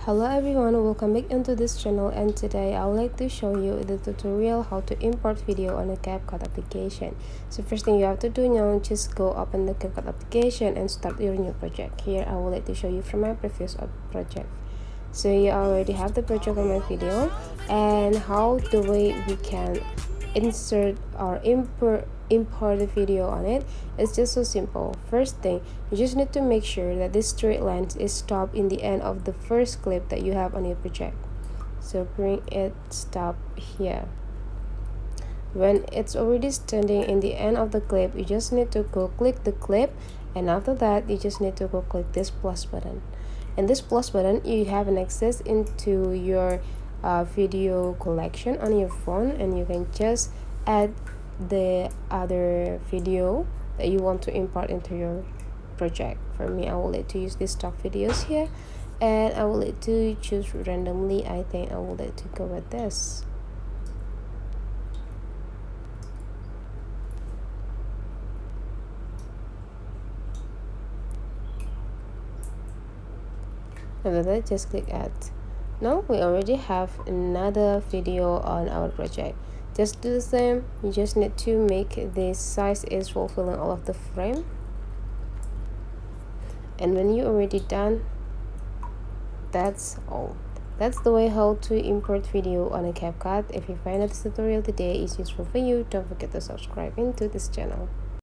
Hello everyone, welcome back into this channel, and today I would like to show you the tutorial how to import video on a CapCut application. So first thing you have to do now, just go open the CapCut application and start your new project. Here I would like to show you from my previous project. So you already have the project on my video, and how the way we can insert or import the video on it. It's just so simple. First thing, you just need to make sure that this straight line is stopped in the end of the first clip that you have on your project. So bring it stop here. When it's already standing in the end of the clip, you just need to go click the clip, and after that you just need to go click this plus button. And this plus button, you have an access into your video collection on your phone, and you can just add the other video that you want to import into your project. For me, I would like to use these stock videos here, and I would like to choose randomly. I think I would like to go with this. After that, just click add. Now we already have another video on our project. Just do the same. You just need to make the size is fulfilling all of the frame, and when you're already done, that's all. That's the way how to import video on a CapCut. If you find that this tutorial today is useful for you, don't forget to subscribe into this channel.